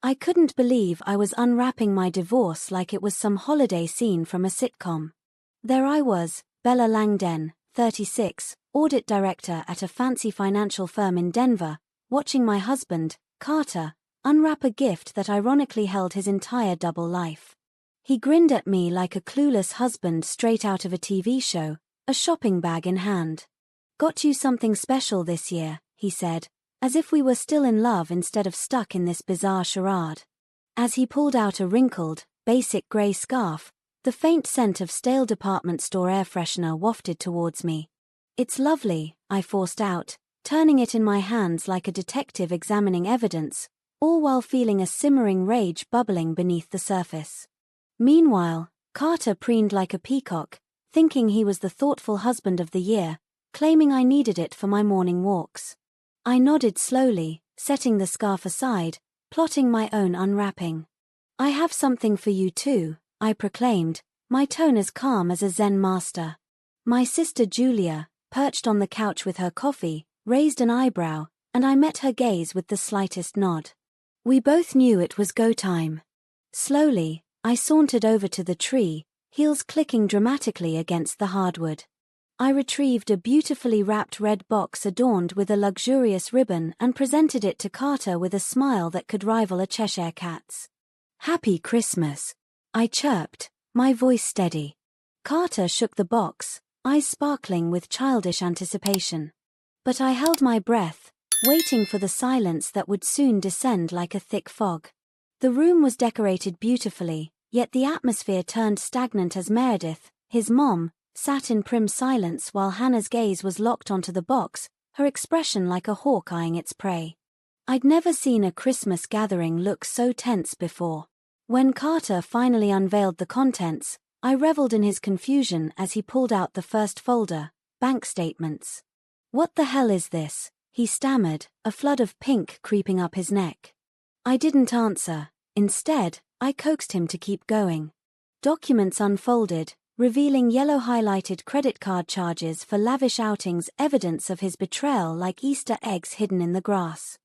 I couldn't believe I was unwrapping my divorce like it was some holiday scene from a sitcom. There I was, Bella Langden, 36, audit director at a fancy financial firm in Denver, watching my husband, Carter, unwrap a gift that ironically held his entire double life. He grinned at me like a clueless husband straight out of a TV show, a shopping bag in hand. "Got you something special this year," he said, as if we were still in love instead of stuck in this bizarre charade. As he pulled out a wrinkled, basic grey scarf, the faint scent of stale department store air freshener wafted towards me. "It's lovely," I forced out, turning it in my hands like a detective examining evidence, all while feeling a simmering rage bubbling beneath the surface. Meanwhile, Carter preened like a peacock, thinking he was the thoughtful husband of the year, claiming I needed it for my morning walks. I nodded slowly, setting the scarf aside, plotting my own unwrapping. "I have something for you too," I proclaimed, my tone as calm as a Zen master. My sister Julia, perched on the couch with her coffee, raised an eyebrow, and I met her gaze with the slightest nod. We both knew it was go time. Slowly, I sauntered over to the tree, heels clicking dramatically against the hardwood. I retrieved a beautifully wrapped red box adorned with a luxurious ribbon and presented it to Carter with a smile that could rival a Cheshire cat's. "Happy Christmas," I chirped, my voice steady. Carter shook the box, eyes sparkling with childish anticipation. But I held my breath, waiting for the silence that would soon descend like a thick fog. The room was decorated beautifully, yet the atmosphere turned stagnant as Meredith, his mom, sat in prim silence while Hannah's gaze was locked onto the box, her expression like a hawk eyeing its prey. I'd never seen a Christmas gathering look so tense before. When Carter finally unveiled the contents, I reveled in his confusion as he pulled out the first folder, bank statements. "What the hell is this?" he stammered, a flood of pink creeping up his neck. I didn't answer. Instead, I coaxed him to keep going. Documents unfolded, revealing yellow-highlighted credit card charges for lavish outings, evidence of his betrayal like Easter eggs hidden in the grass.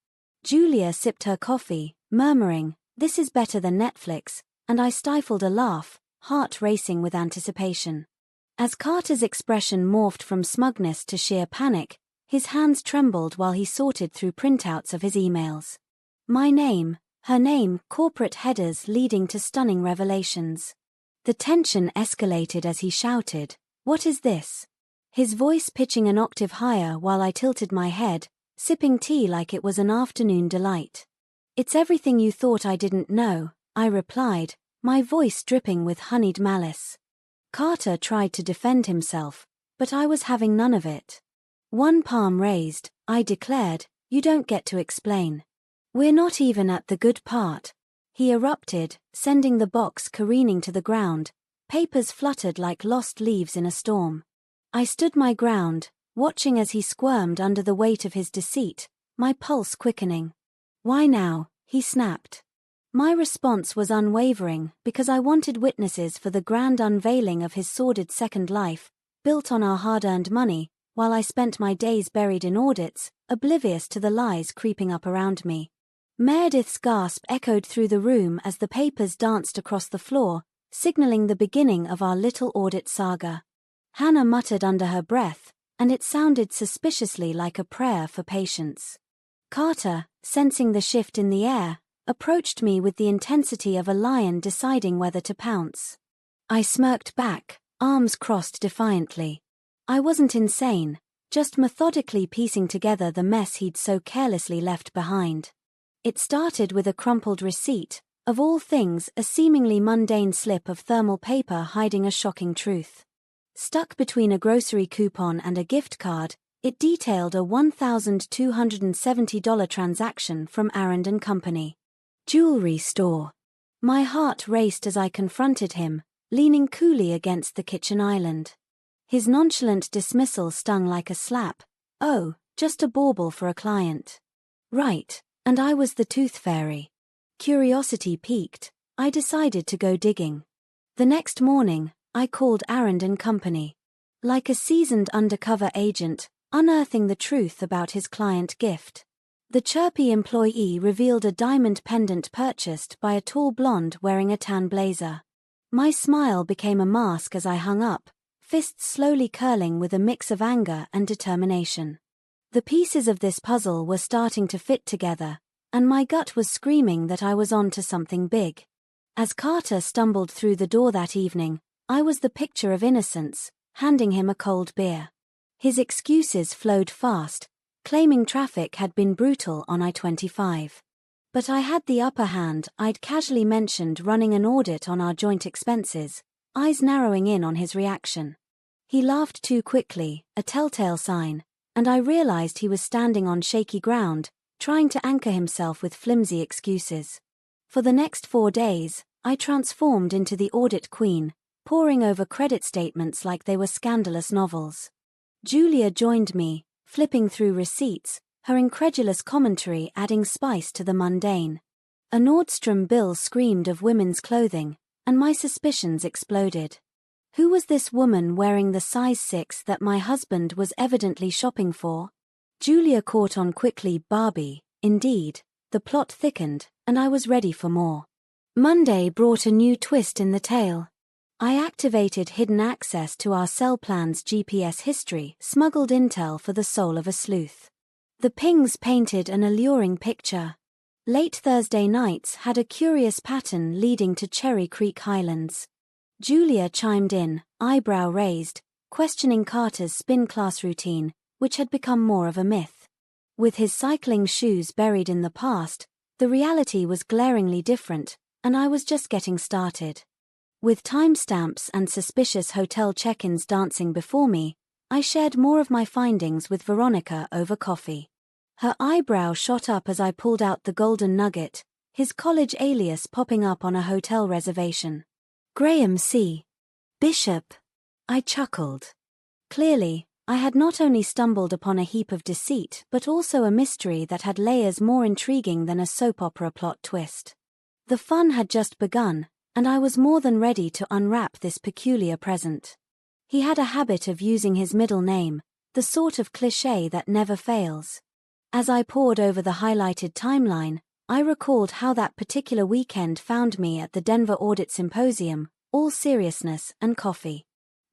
Julia sipped her coffee, murmuring, "This is better than Netflix," and I stifled a laugh, heart racing with anticipation. As Carter's expression morphed from smugness to sheer panic, his hands trembled while he sorted through printouts of his emails. My name, her name, corporate headers leading to stunning revelations. The tension escalated as he shouted, "What is this?" His voice pitching an octave higher while I tilted my head, sipping tea like it was an afternoon delight. "It's everything you thought I didn't know," I replied, my voice dripping with honeyed malice. Carter tried to defend himself, but I was having none of it. One palm raised, I declared, "You don't get to explain. We're not even at the good part." He erupted, sending the box careening to the ground. Papers fluttered like lost leaves in a storm. I stood my ground, watching as he squirmed under the weight of his deceit, my pulse quickening. "Why now?" he snapped. My response was unwavering because I wanted witnesses for the grand unveiling of his sordid second life, built on our hard-earned money, while I spent my days buried in audits, oblivious to the lies creeping up around me. Meredith's gasp echoed through the room as the papers danced across the floor, signaling the beginning of our little audit saga. Hannah muttered under her breath, and it sounded suspiciously like a prayer for patience. Carter, sensing the shift in the air, approached me with the intensity of a lion deciding whether to pounce. I smirked back, arms crossed defiantly. I wasn't insane, just methodically piecing together the mess he'd so carelessly left behind. It started with a crumpled receipt, of all things a seemingly mundane slip of thermal paper hiding a shocking truth. Stuck between a grocery coupon and a gift card, it detailed a $1,270 transaction from Aaron & Company. Jewelry store. My heart raced as I confronted him, leaning coolly against the kitchen island. His nonchalant dismissal stung like a slap. "Oh, just a bauble for a client." Right. And I was the tooth fairy. Curiosity piqued, I decided to go digging. The next morning, I called Aaron & Company. Like a seasoned undercover agent, unearthing the truth about his client gift. The chirpy employee revealed a diamond pendant purchased by a tall blonde wearing a tan blazer. My smile became a mask as I hung up, fists slowly curling with a mix of anger and determination. The pieces of this puzzle were starting to fit together, and my gut was screaming that I was on to something big. As Carter stumbled through the door that evening, I was the picture of innocence, handing him a cold beer. His excuses flowed fast, claiming traffic had been brutal on I-25. But I had the upper hand. I'd casually mentioned running an audit on our joint expenses, eyes narrowing in on his reaction. He laughed too quickly, a telltale sign, and I realized he was standing on shaky ground, trying to anchor himself with flimsy excuses. For the next 4 days, I transformed into the audit queen, poring over credit statements like they were scandalous novels. Julia joined me, flipping through receipts, her incredulous commentary adding spice to the mundane. A Nordstrom bill screamed of women's clothing, and my suspicions exploded. Who was this woman wearing the size 6 that my husband was evidently shopping for? Julia caught on quickly. Barbie, indeed. The plot thickened, and I was ready for more. Monday brought a new twist in the tale. I activated hidden access to our cell plan's GPS history, smuggled intel for the soul of a sleuth. The pings painted an alluring picture. Late Thursday nights had a curious pattern leading to Cherry Creek Highlands. Julia chimed in, eyebrow raised, questioning Carter's spin class routine, which had become more of a myth. With his cycling shoes buried in the past, the reality was glaringly different, and I was just getting started. With timestamps and suspicious hotel check-ins dancing before me, I shared more of my findings with Veronica over coffee. Her eyebrow shot up as I pulled out the golden nugget, his college alias popping up on a hotel reservation. Graham C. Bishop. I chuckled. Clearly, I had not only stumbled upon a heap of deceit but also a mystery that had layers more intriguing than a soap opera plot twist. The fun had just begun, and I was more than ready to unwrap this peculiar present. He had a habit of using his middle name, the sort of cliché that never fails. As I pored over the highlighted timeline, I recalled how that particular weekend found me at the Denver Audit Symposium, all seriousness and coffee.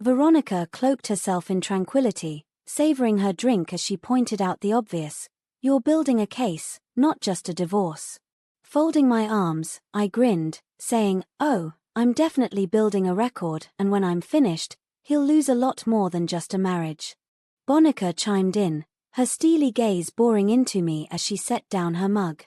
Veronica cloaked herself in tranquility, savoring her drink as she pointed out the obvious. You're building a case, not just a divorce. Folding my arms, I grinned, saying, oh, I'm definitely building a record, and when I'm finished, he'll lose a lot more than just a marriage. Bonica chimed in, her steely gaze boring into me as she set down her mug.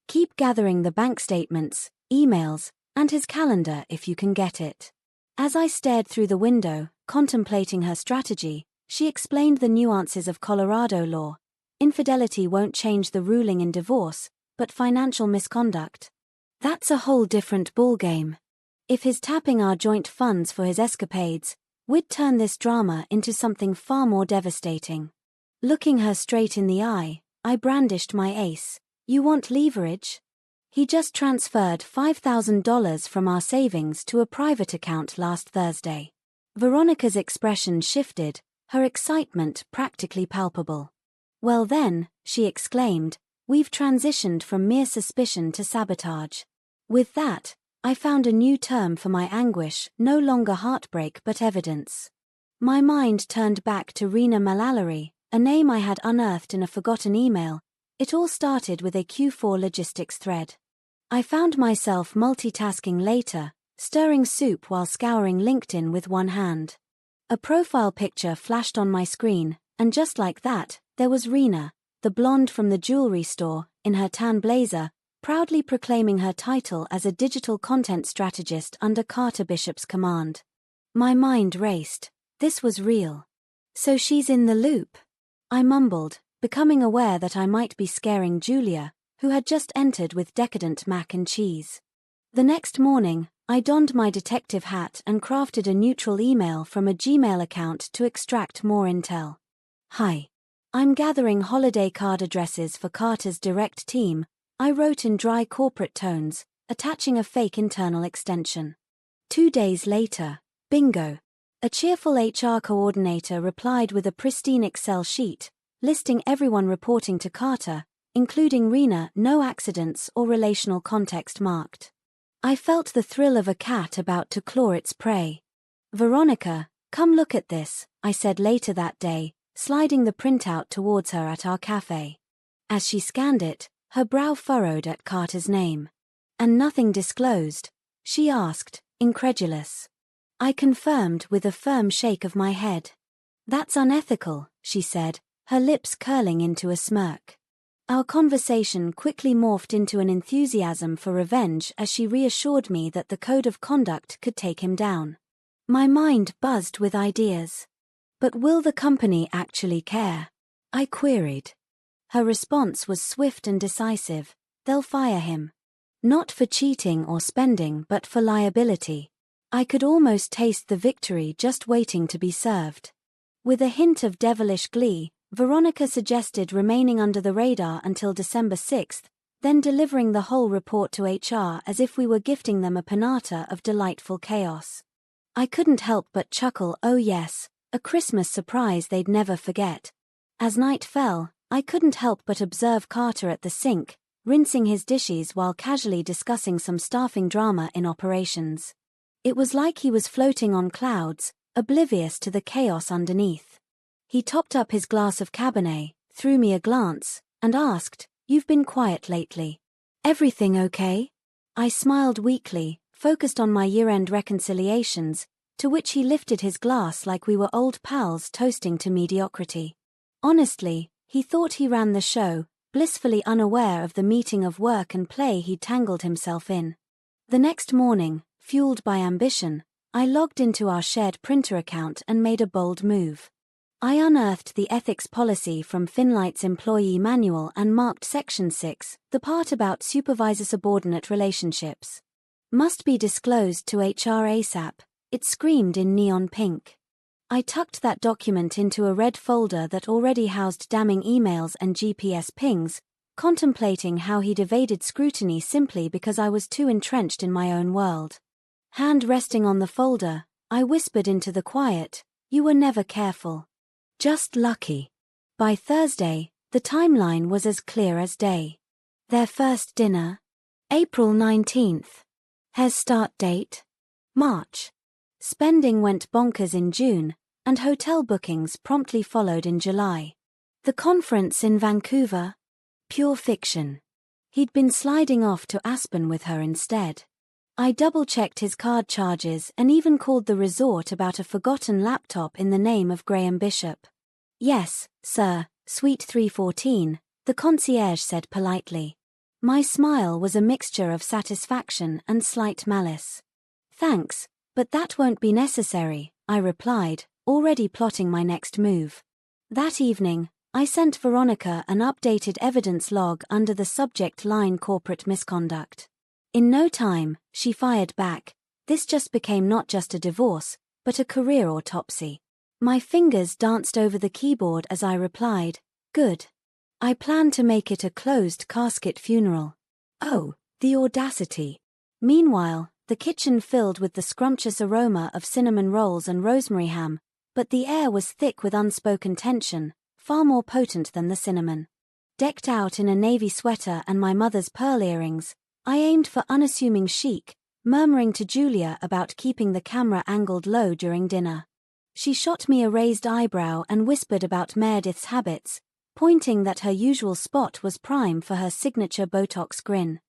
Keep gathering the bank statements, emails, and his calendar if you can get it. As I stared through the window, contemplating her strategy, she explained the nuances of Colorado law. Infidelity won't change the ruling in divorce, but financial misconduct. That's a whole different ballgame. If he's tapping our joint funds for his escapades, we'd turn this drama into something far more devastating. Looking her straight in the eye, I brandished my ace. You want leverage? He just transferred $5,000 from our savings to a private account last Thursday. Veronica's expression shifted, her excitement practically palpable. Well then, she exclaimed, we've transitioned from mere suspicion to sabotage. With that, I found a new term for my anguish, no longer heartbreak but evidence. My mind turned back to Rena Malalari, a name I had unearthed in a forgotten email. It all started with a Q4 logistics thread. I found myself multitasking later, stirring soup while scouring LinkedIn with one hand. A profile picture flashed on my screen, and just like that, there was Rena, the blonde from the jewelry store, in her tan blazer, proudly proclaiming her title as a digital content strategist under Carter Bishop's command. My mind raced. This was real. So she's in the loop. I mumbled, becoming aware that I might be scaring Julia, who had just entered with decadent mac and cheese. The next morning, I donned my detective hat and crafted a neutral email from a Gmail account to extract more intel. Hi. I'm gathering holiday card addresses for Carter's direct team, I wrote in dry corporate tones, attaching a fake internal extension. 2 days later, bingo. A cheerful HR coordinator replied with a pristine Excel sheet, listing everyone reporting to Carter, including Rena, no accidents or relational context marked. I felt the thrill of a cat about to claw its prey. Veronica, come look at this, I said later that day, sliding the printout towards her at our cafe. As she scanned it, her brow furrowed at Carter's name. And nothing disclosed? She asked, incredulous. I confirmed with a firm shake of my head. That's unethical, she said, her lips curling into a smirk. Our conversation quickly morphed into an enthusiasm for revenge as she reassured me that the code of conduct could take him down. My mind buzzed with ideas. But will the company actually care? I queried. Her response was swift and decisive. They'll fire him. Not for cheating or spending but for liability. I could almost taste the victory just waiting to be served. With a hint of devilish glee, Veronica suggested remaining under the radar until December 6th, then delivering the whole report to HR as if we were gifting them a pinata of delightful chaos. I couldn't help but chuckle. Oh yes, a Christmas surprise they'd never forget. As night fell, I couldn't help but observe Carter at the sink, rinsing his dishes while casually discussing some staffing drama in operations. It was like he was floating on clouds, oblivious to the chaos underneath. He topped up his glass of Cabernet, threw me a glance, and asked, "You've been quiet lately. Everything okay?" I smiled weakly, focused on my year-end reconciliations, to which he lifted his glass like we were old pals toasting to mediocrity. Honestly, he thought he ran the show, blissfully unaware of the meeting of work and play he'd tangled himself in. The next morning, fueled by ambition, I logged into our shared printer account and made a bold move. I unearthed the ethics policy from Finlight's employee manual and marked Section 6, the part about supervisor-subordinate relationships. Must be disclosed to HR ASAP, it screamed in neon pink. I tucked that document into a red folder that already housed damning emails and GPS pings, contemplating how he'd evaded scrutiny simply because I was too entrenched in my own world. Hand resting on the folder, I whispered into the quiet, "You were never careful. Just lucky." By Thursday, the timeline was as clear as day. Their first dinner? April 19th. Hair's start date? March. Spending went bonkers in June, and hotel bookings promptly followed in July. The conference in Vancouver? Pure fiction. He'd been sliding off to Aspen with her instead. I double-checked his card charges and even called the resort about a forgotten laptop in the name of Graham Bishop. "Yes, sir, Suite 314, the concierge said politely. My smile was a mixture of satisfaction and slight malice. "Thanks, but that won't be necessary," I replied, already plotting my next move. That evening, I sent Veronica an updated evidence log under the subject line corporate misconduct. In no time, she fired back, "This just became not just a divorce, but a career autopsy." My fingers danced over the keyboard as I replied, "Good. I plan to make it a closed casket funeral." Oh, the audacity. Meanwhile, the kitchen filled with the scrumptious aroma of cinnamon rolls and rosemary ham, but the air was thick with unspoken tension, far more potent than the cinnamon. Decked out in a navy sweater and my mother's pearl earrings, I aimed for unassuming chic, murmuring to Julia about keeping the camera angled low during dinner. She shot me a raised eyebrow and whispered about Meredith's habits, pointing that her usual spot was prime for her signature Botox grin.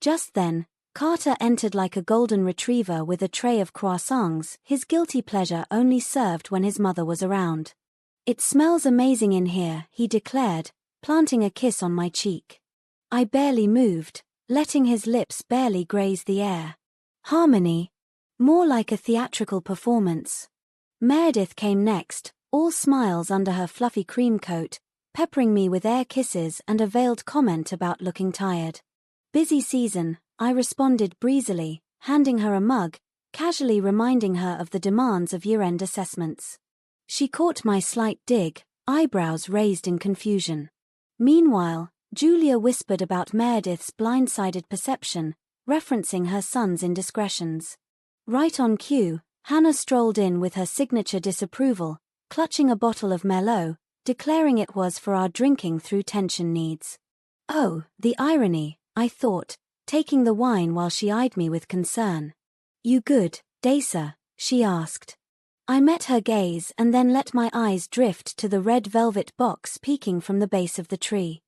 Just then, Carter entered like a golden retriever with a tray of croissants, his guilty pleasure only served when his mother was around. "It smells amazing in here," he declared, planting a kiss on my cheek. I barely moved, letting his lips barely graze the air. Harmony. More like a theatrical performance. Meredith came next, all smiles under her fluffy cream coat, peppering me with air kisses and a veiled comment about looking tired. "Busy season," I responded breezily, handing her a mug, casually reminding her of the demands of year-end assessments. She caught my slight dig, eyebrows raised in confusion. Meanwhile, Julia whispered about Meredith's blindsided perception, referencing her son's indiscretions. Right on cue, Hannah strolled in with her signature disapproval, clutching a bottle of Merlot, declaring it was for our drinking through tension needs. Oh, the irony, I thought, taking the wine while she eyed me with concern. You good, Dasa? She asked. I met her gaze and then let my eyes drift to the red velvet box peeking from the base of the tree.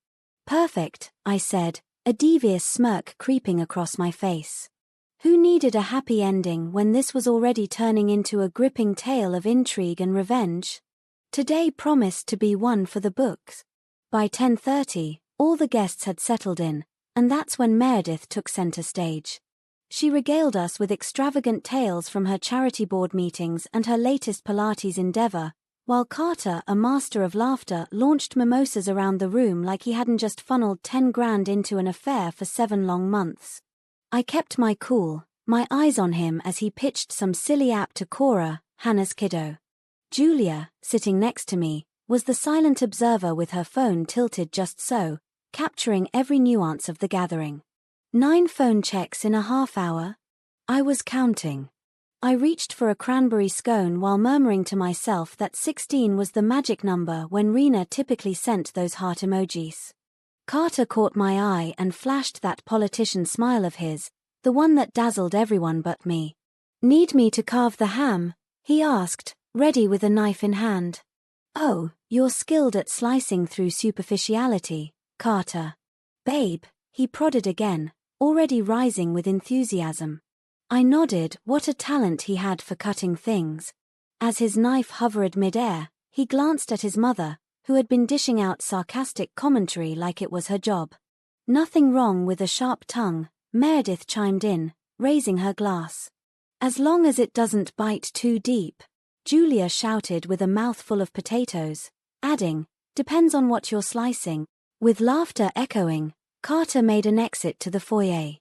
Perfect, I said, a devious smirk creeping across my face. Who needed a happy ending when this was already turning into a gripping tale of intrigue and revenge? Today promised to be one for the books. By 10:30, all the guests had settled in, and that's when Meredith took center stage. She regaled us with extravagant tales from her charity board meetings and her latest Pilates endeavor, while Carter, a master of laughter, launched mimosas around the room like he hadn't just funneled 10 grand into an affair for 7 long months. I kept my cool, my eyes on him as he pitched some silly app to Cora, Hannah's kiddo. Julia, sitting next to me, was the silent observer with her phone tilted just so, capturing every nuance of the gathering. 9 phone checks in a half hour? I was counting. I reached for a cranberry scone while murmuring to myself that 16 was the magic number when Rena typically sent those heart emojis. Carter caught my eye and flashed that politician smile of his, the one that dazzled everyone but me. Need me to carve the ham? He asked, ready with a knife in hand. Oh, you're skilled at slicing through superficiality, Carter. Babe, he prodded again, already rising with enthusiasm. I nodded, what a talent he had for cutting things. As his knife hovered mid-air, he glanced at his mother, who had been dishing out sarcastic commentary like it was her job. Nothing wrong with a sharp tongue, Meredith chimed in, raising her glass. As long as it doesn't bite too deep, Julia shouted with a mouthful of potatoes, adding, depends on what you're slicing. With laughter echoing, Carter made an exit to the foyer.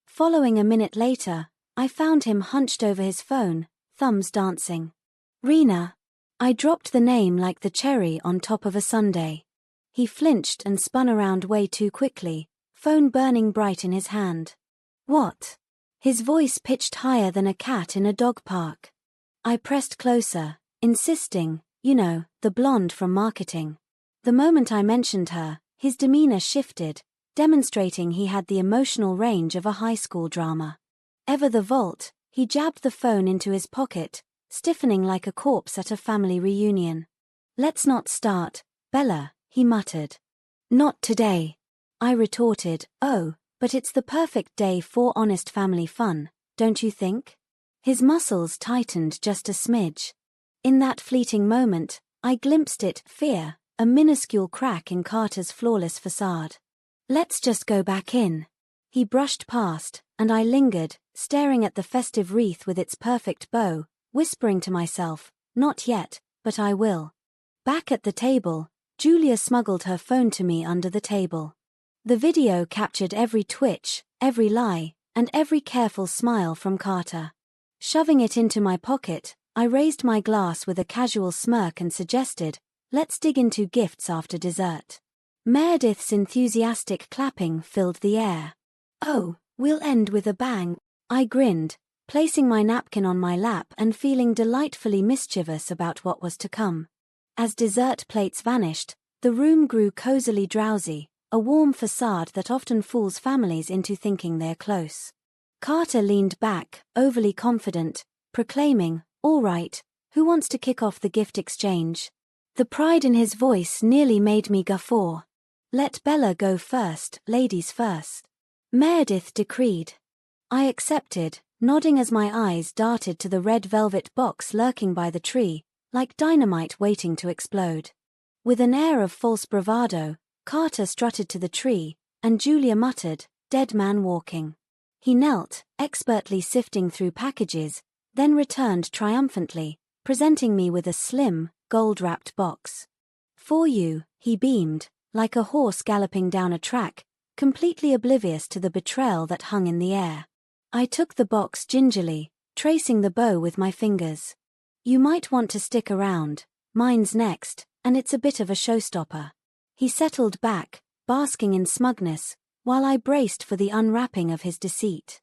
Following a minute later, I found him hunched over his phone, thumbs dancing. Rena. I dropped the name like the cherry on top of a sundae. He flinched and spun around way too quickly, phone burning bright in his hand. What? His voice pitched higher than a cat in a dog park. I pressed closer, insisting, the blonde from marketing. The moment I mentioned her, his demeanor shifted, demonstrating he had the emotional range of a high school drama. Ever the vault, he jabbed the phone into his pocket, stiffening like a corpse at a family reunion. Let's not start, Bella, he muttered. Not today. I retorted, oh, but it's the perfect day for honest family fun, don't you think? His muscles tightened just a smidge. In that fleeting moment, I glimpsed fear, a minuscule crack in Carter's flawless facade. Let's just go back in. He brushed past, and I lingered, staring at the festive wreath with its perfect bow, whispering to myself, not yet, but I will. Back at the table, Julia smuggled her phone to me under the table. The video captured every twitch, every lie, and every careful smile from Carter. Shoving it into my pocket, I raised my glass with a casual smirk and suggested, let's dig into gifts after dessert. Meredith's enthusiastic clapping filled the air. Oh, we'll end with a bang, I grinned, placing my napkin on my lap and feeling delightfully mischievous about what was to come. As dessert plates vanished, the room grew cozily drowsy, a warm facade that often fools families into thinking they're close. Carter leaned back, overly confident, proclaiming, all right, who wants to kick off the gift exchange? The pride in his voice nearly made me guffaw. Let Bella go first, ladies first. Meredith decreed. I accepted, nodding as my eyes darted to the red velvet box lurking by the tree, like dynamite waiting to explode. With an air of false bravado, Carter strutted to the tree, and Julia muttered, dead man walking. He knelt, expertly sifting through packages, then returned triumphantly, presenting me with a slim, gold-wrapped box. For you, he beamed, like a horse galloping down a track, completely oblivious to the betrayal that hung in the air. I took the box gingerly, tracing the bow with my fingers. You might want to stick around, mine's next, and it's a bit of a showstopper. He settled back, basking in smugness, while I braced for the unwrapping of his deceit.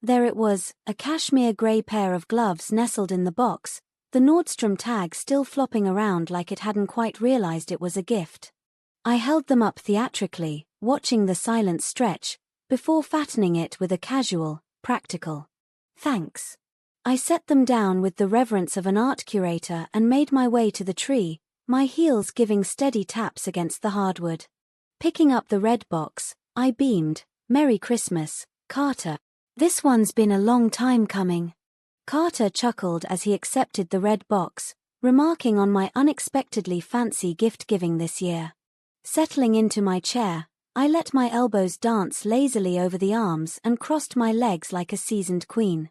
There it was, a cashmere grey pair of gloves nestled in the box, the Nordstrom tag still flopping around like it hadn't quite realized it was a gift. I held them up theatrically, watching the silence stretch, before fattening it with a casual, practical thanks. I set them down with the reverence of an art curator and made my way to the tree, my heels giving steady taps against the hardwood. Picking up the red box, I beamed, "Merry Christmas, Carter. This one's been a long time coming." Carter chuckled as he accepted the red box, remarking on my unexpectedly fancy gift-giving this year. Settling into my chair, I let my elbows dance lazily over the arms and crossed my legs like a seasoned queen.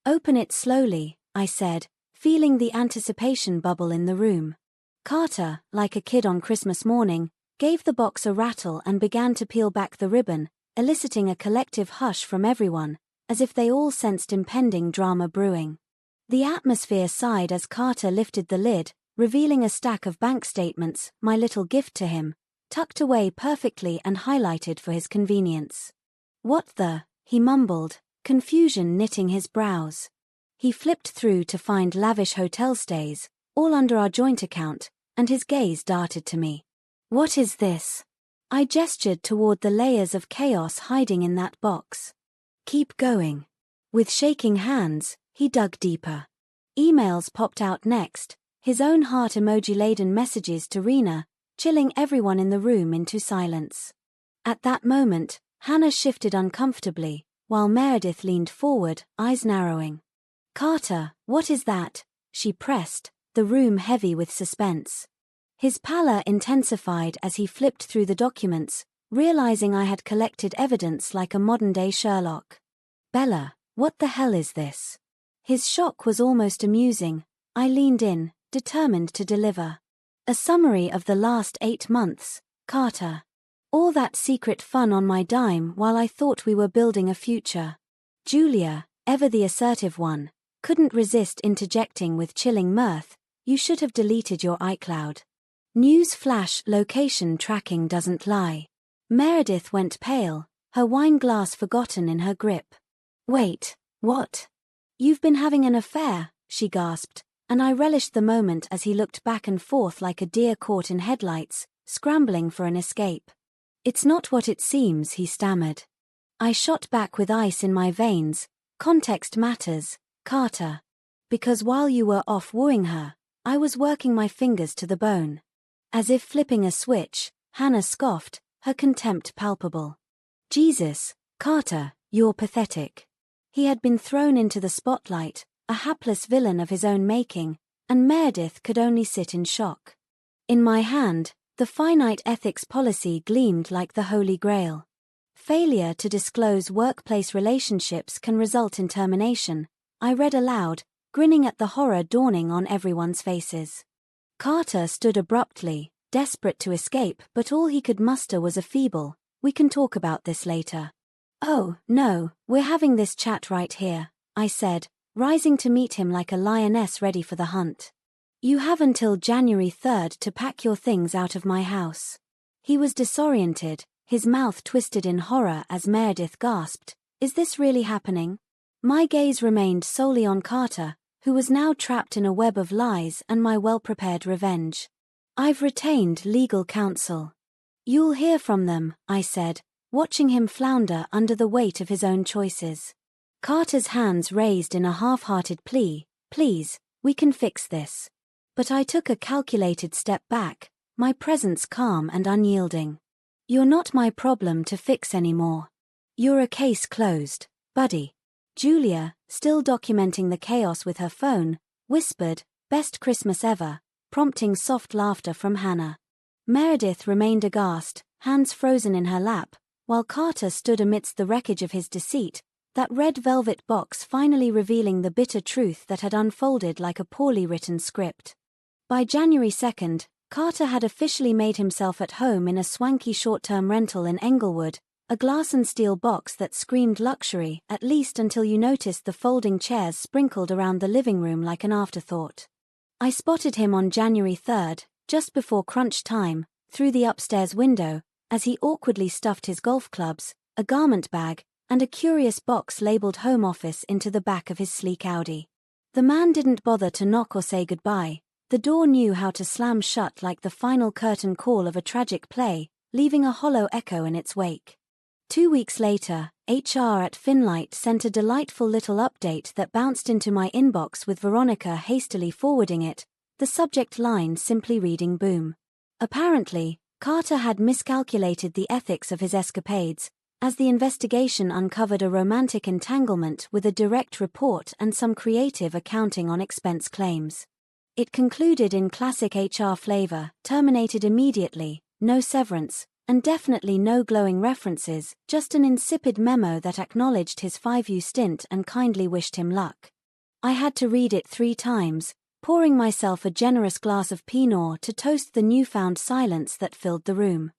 "Open it slowly," I said, feeling the anticipation bubble in the room. Carter, like a kid on Christmas morning, gave the box a rattle and began to peel back the ribbon, eliciting a collective hush from everyone, as if they all sensed impending drama brewing. The atmosphere sighed as Carter lifted the lid, revealing a stack of bank statements, my little gift to him, tucked away perfectly and highlighted for his convenience. "What the?" he mumbled, confusion knitting his brows. He flipped through to find lavish hotel stays, all under our joint account, and his gaze darted to me. "What is this?" I gestured toward the layers of chaos hiding in that box. "Keep going." With shaking hands, he dug deeper. Emails popped out next, his own heart emoji-laden messages to Rena, chilling everyone in the room into silence. At that moment, Hannah shifted uncomfortably, while Meredith leaned forward, eyes narrowing. "Carter, what is that?" she pressed, the room heavy with suspense. His pallor intensified as he flipped through the documents, realizing I had collected evidence like a modern-day Sherlock. "Bella, what the hell is this?" His shock was almost amusing. I leaned in, determined to deliver. "A summary of the last 8 months, Carter. All that secret fun on my dime while I thought we were building a future." Julia, ever the assertive one, couldn't resist interjecting with chilling mirth, "You should have deleted your iCloud. News flash, location tracking doesn't lie." Meredith went pale, her wine glass forgotten in her grip. "Wait, what?" "You've been having an affair," she gasped, and I relished the moment as he looked back and forth like a deer caught in headlights, scrambling for an escape. "It's not what it seems," he stammered. I shot back with ice in my veins. "Context matters, Carter. Because while you were off wooing her, I was working my fingers to the bone." As if flipping a switch, Hannah scoffed, her contempt palpable. "Jesus, Carter, you're pathetic." He had been thrown into the spotlight, a hapless villain of his own making, and Meredith could only sit in shock. In my hand, the finite ethics policy gleamed like the Holy Grail. "Failure to disclose workplace relationships can result in termination," I read aloud, grinning at the horror dawning on everyone's faces. Carter stood abruptly, desperate to escape, but all he could muster was a feeble, "We can talk about this later." "Oh, no, we're having this chat right here," I said, rising to meet him like a lioness ready for the hunt. "You have until January 3rd to pack your things out of my house." He was disoriented, his mouth twisted in horror as Meredith gasped, "Is this really happening?" My gaze remained solely on Carter, who was now trapped in a web of lies and my well-prepared revenge. "I've retained legal counsel." "You'll hear from them," I said, watching him flounder under the weight of his own choices. Carter's hands raised in a half-hearted plea, "Please, we can fix this." But I took a calculated step back, my presence calm and unyielding. "You're not my problem to fix anymore. You're a case closed, buddy." Julia, still documenting the chaos with her phone, whispered, "Best Christmas ever," prompting soft laughter from Hannah. Meredith remained aghast, hands frozen in her lap, while Carter stood amidst the wreckage of his deceit, that red velvet box finally revealing the bitter truth that had unfolded like a poorly written script. By January 2nd, Carter had officially made himself at home in a swanky short-term rental in Englewood, a glass and steel box that screamed luxury, at least until you noticed the folding chairs sprinkled around the living room like an afterthought. I spotted him on January 3rd, just before crunch time, through the upstairs window, as he awkwardly stuffed his golf clubs, a garment bag, and a curious box labeled Home Office into the back of his sleek Audi. The man didn't bother to knock or say goodbye, The door knew how to slam shut like the final curtain call of a tragic play, leaving a hollow echo in its wake. 2 weeks later, HR at Finlight sent a delightful little update that bounced into my inbox with Veronica hastily forwarding it, the subject line simply reading boom. Apparently, Carter had miscalculated the ethics of his escapades, as the investigation uncovered a romantic entanglement with a direct report and some creative accounting on expense claims. It concluded in classic HR flavor, terminated immediately, no severance, and definitely no glowing references, just an insipid memo that acknowledged his 5-year stint and kindly wished him luck. I had to read it 3 times, pouring myself a generous glass of Pinot to toast the newfound silence that filled the room.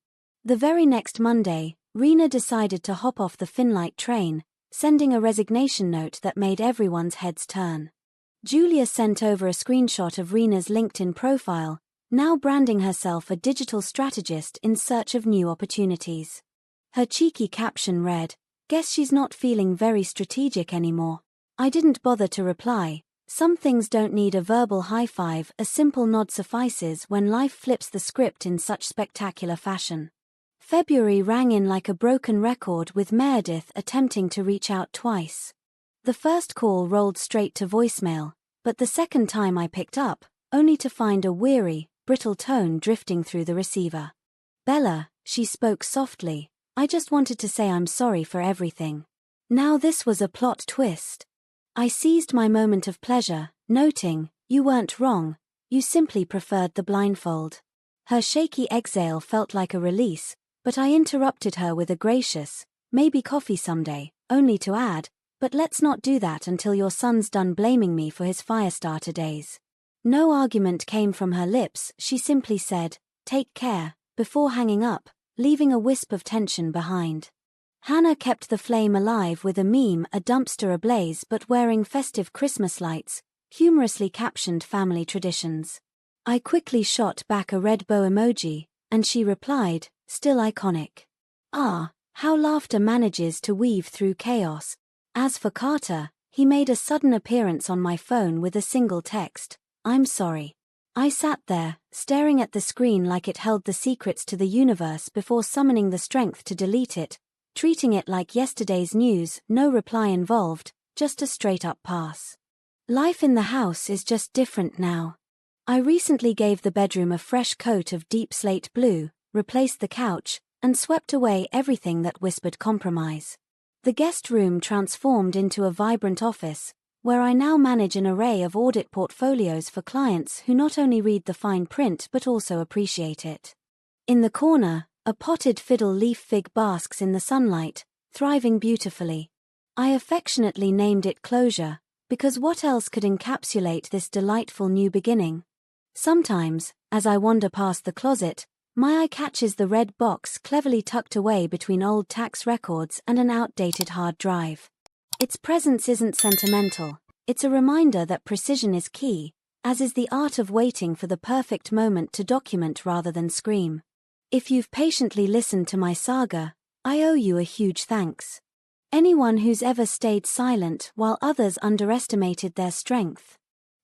The very next Monday, Rena decided to hop off the Finlight train, sending a resignation note that made everyone's heads turn. Julia sent over a screenshot of Rena's LinkedIn profile, now branding herself a digital strategist in search of new opportunities. Her cheeky caption read, "Guess she's not feeling very strategic anymore." I didn't bother to reply. Some things don't need a verbal high five, a simple nod suffices when life flips the script in such spectacular fashion. February rang in like a broken record with Meredith attempting to reach out twice. The first call rolled straight to voicemail, but the second time I picked up, only to find a weary, brittle tone drifting through the receiver. "Bella," she spoke softly, "I just wanted to say I'm sorry for everything." Now this was a plot twist. I seized my moment of pleasure, noting, "You weren't wrong, you simply preferred the blindfold." Her shaky exhale felt like a release, but I interrupted her with a gracious, "Maybe coffee someday," only to add, "But let's not do that until your son's done blaming me for his Firestarter days." No argument came from her lips, she simply said, "Take care," before hanging up, leaving a wisp of tension behind. Hannah kept the flame alive with a meme, a dumpster ablaze but wearing festive Christmas lights, humorously captioned family traditions. I quickly shot back a red bow emoji, and she replied, "Still iconic." Ah, how laughter manages to weave through chaos. As for Carter, he made a sudden appearance on my phone with a single text, "I'm sorry." I sat there, staring at the screen like it held the secrets to the universe before summoning the strength to delete it, treating it like yesterday's news, no reply involved, just a straight-up pass. Life in the house is just different now. I recently gave the bedroom a fresh coat of deep slate blue, replaced the couch, and swept away everything that whispered compromise. The guest room transformed into a vibrant office, where I now manage an array of audit portfolios for clients who not only read the fine print but also appreciate it. In the corner, a potted fiddle leaf fig basks in the sunlight, thriving beautifully. I affectionately named it Closure, because what else could encapsulate this delightful new beginning? Sometimes, as I wander past the closet, my eye catches the red box cleverly tucked away between old tax records and an outdated hard drive. Its presence isn't sentimental, it's a reminder that precision is key, as is the art of waiting for the perfect moment to document rather than scream. If you've patiently listened to my saga, I owe you a huge thanks. Anyone who's ever stayed silent while others underestimated their strength,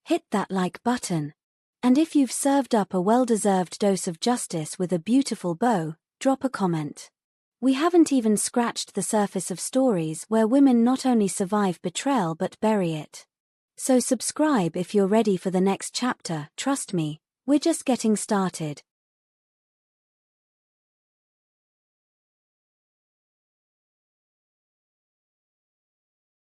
hit that like button. And if you've served up a well-deserved dose of justice with a beautiful bow, drop a comment. We haven't even scratched the surface of stories where women not only survive betrayal but bury it. So subscribe if you're ready for the next chapter. Trust me, we're just getting started.